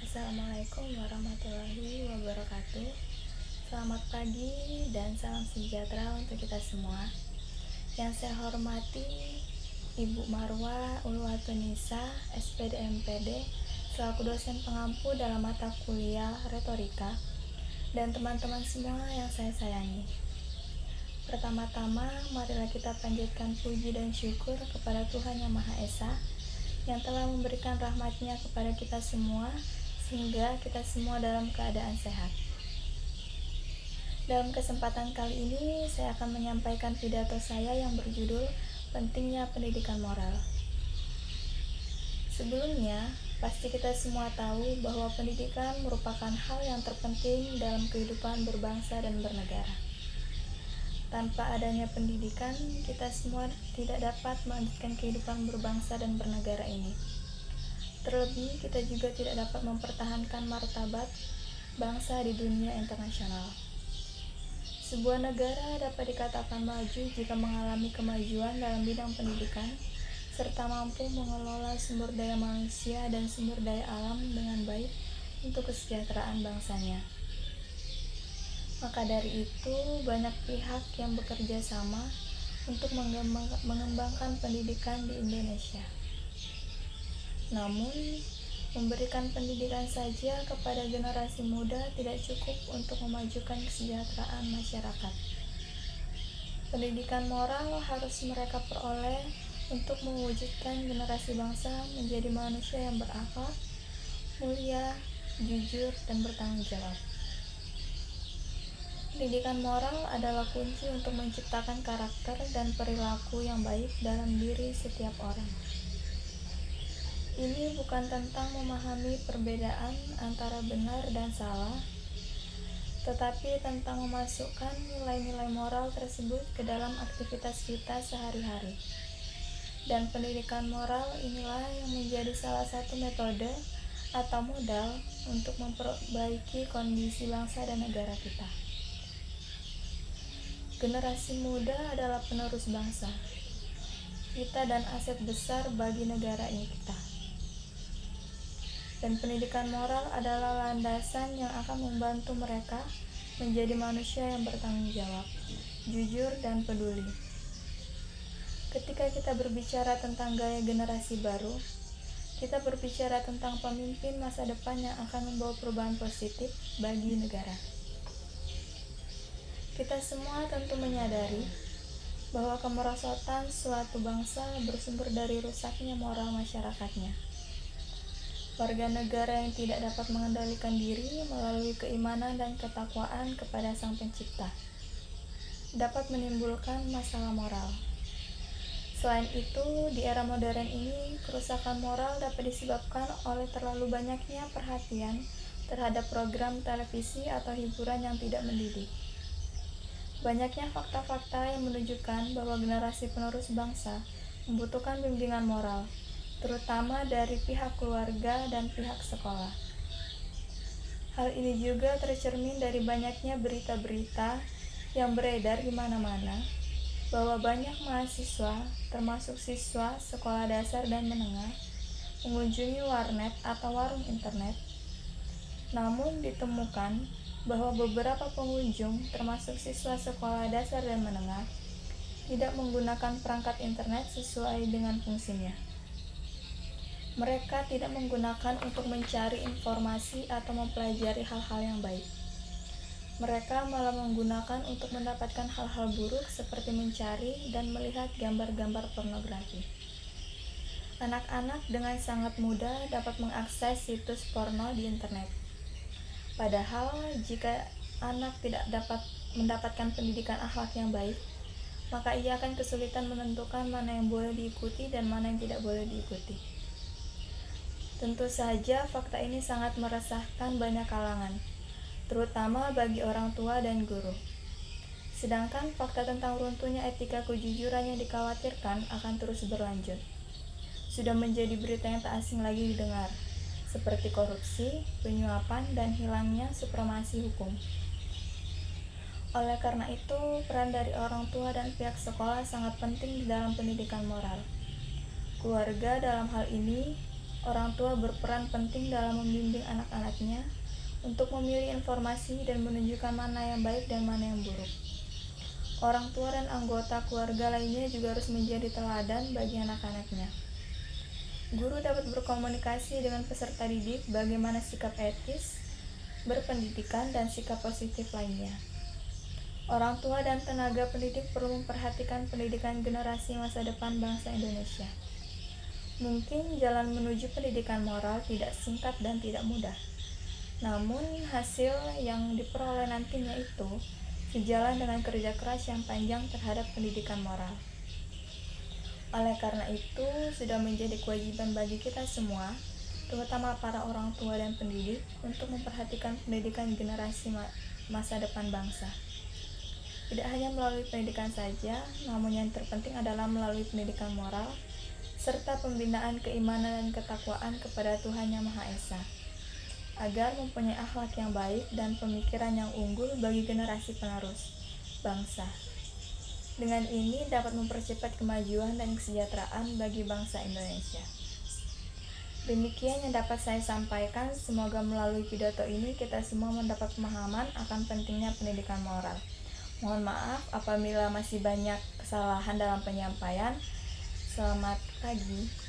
Assalamualaikum warahmatullahi wabarakatuh. Selamat pagi dan salam sejahtera untuk kita semua. Yang saya hormati Ibu Marwa Ulwatunisa, SPD MPD, selaku dosen pengampu dalam mata kuliah retorika, dan teman-teman semua yang saya sayangi. Pertama-tama, marilah kita panjatkan puji dan syukur kepada Tuhan Yang Maha Esa yang telah memberikan rahmat-Nya kepada kita semua, sehingga kita semua dalam keadaan sehat. Dalam kesempatan kali ini, saya akan menyampaikan pidato saya yang berjudul Pentingnya Pendidikan Moral. Sebelumnya, pasti kita semua tahu bahwa pendidikan merupakan hal yang terpenting dalam kehidupan berbangsa dan bernegara. Tanpa adanya pendidikan, kita semua tidak dapat melanjutkan kehidupan berbangsa dan bernegara ini. Terlebih, kita juga tidak dapat mempertahankan martabat bangsa di dunia internasional. Sebuah negara dapat dikatakan maju jika mengalami kemajuan dalam bidang pendidikan, serta mampu mengelola sumber daya manusia dan sumber daya alam dengan baik untuk kesejahteraan bangsanya. Maka dari itu, banyak pihak yang bekerja sama untuk mengembangkan pendidikan di Indonesia. Namun, memberikan pendidikan saja kepada generasi muda tidak cukup untuk memajukan kesejahteraan masyarakat. Pendidikan moral harus mereka peroleh untuk mewujudkan generasi bangsa menjadi manusia yang berakhlak, mulia, jujur, dan bertanggung jawab. Pendidikan moral adalah kunci untuk menciptakan karakter dan perilaku yang baik dalam diri setiap orang. Ini bukan tentang memahami perbedaan antara benar dan salah, tetapi tentang memasukkan nilai-nilai moral tersebut ke dalam aktivitas kita sehari-hari. Dan pendidikan moral inilah yang menjadi salah satu metode atau modal untuk memperbaiki kondisi bangsa dan negara kita. Generasi muda adalah penerus bangsa kita dan aset besar bagi negara ini kita. Dan pendidikan moral adalah landasan yang akan membantu mereka menjadi manusia yang bertanggung jawab, jujur, dan peduli. Ketika kita berbicara tentang gaya generasi baru, kita berbicara tentang pemimpin masa depan yang akan membawa perubahan positif bagi negara. Kita semua tentu menyadari bahwa kemerosotan suatu bangsa bersumber dari rusaknya moral masyarakatnya. Warga negara yang tidak dapat mengendalikan diri melalui keimanan dan ketakwaan kepada Sang Pencipta dapat menimbulkan masalah moral. Selain itu, di era modern ini, kerusakan moral dapat disebabkan oleh terlalu banyaknya perhatian terhadap program televisi atau hiburan yang tidak mendidik. Banyaknya fakta-fakta yang menunjukkan bahwa generasi penerus bangsa membutuhkan bimbingan moral, terutama dari pihak keluarga dan pihak sekolah. Hal ini juga tercermin dari banyaknya berita-berita yang beredar di mana-mana bahwa banyak mahasiswa, termasuk siswa sekolah dasar dan menengah, mengunjungi warnet atau warung internet. Namun ditemukan bahwa beberapa pengunjung, termasuk siswa sekolah dasar dan menengah, tidak menggunakan perangkat internet sesuai dengan fungsinya. Mereka tidak menggunakan untuk mencari informasi atau mempelajari hal-hal yang baik. Mereka malah menggunakan untuk mendapatkan hal-hal buruk seperti mencari dan melihat gambar-gambar pornografi. Anak-anak dengan sangat mudah dapat mengakses situs porno di internet. Padahal, jika anak tidak dapat mendapatkan pendidikan akhlak yang baik, maka ia akan kesulitan menentukan mana yang boleh diikuti dan mana yang tidak boleh diikuti. Tentu saja fakta ini sangat meresahkan banyak kalangan, terutama bagi orang tua dan guru. Sedangkan fakta tentang runtuhnya etika kejujuran yang dikhawatirkan akan terus berlanjut. Sudah menjadi berita yang tak asing lagi didengar, seperti korupsi, penyuapan, dan hilangnya supremasi hukum. Oleh karena itu, peran dari orang tua dan pihak sekolah sangat penting di dalam pendidikan moral. Keluarga dalam hal ini Orang tua berperan penting dalam membimbing anak-anaknya untuk memilih informasi dan menunjukkan mana yang baik dan mana yang buruk. Orang tua dan anggota keluarga lainnya juga harus menjadi teladan bagi anak-anaknya. Guru dapat berkomunikasi dengan peserta didik bagaimana sikap etis, berpendidikan, dan sikap positif lainnya. Orang tua dan tenaga pendidik perlu memperhatikan pendidikan generasi masa depan bangsa Indonesia. Mungkin jalan menuju pendidikan moral tidak singkat dan tidak mudah. Namun hasil yang diperoleh nantinya itu sejalan dengan kerja keras yang panjang terhadap pendidikan moral. Oleh karena itu, sudah menjadi kewajiban bagi kita semua, terutama para orang tua dan pendidik, untuk memperhatikan pendidikan generasi masa depan bangsa. Tidak hanya melalui pendidikan saja, namun yang terpenting adalah melalui pendidikan moral, serta pembinaan keimanan dan ketakwaan kepada Tuhan Yang Maha Esa, agar mempunyai akhlak yang baik dan pemikiran yang unggul bagi generasi penerus bangsa. Dengan ini dapat mempercepat kemajuan dan kesejahteraan bagi bangsa Indonesia. Demikian yang dapat saya sampaikan. Semoga melalui pidato ini kita semua mendapat pemahaman akan pentingnya pendidikan moral. Mohon maaf apabila masih banyak kesalahan dalam penyampaian. Selamat pagi.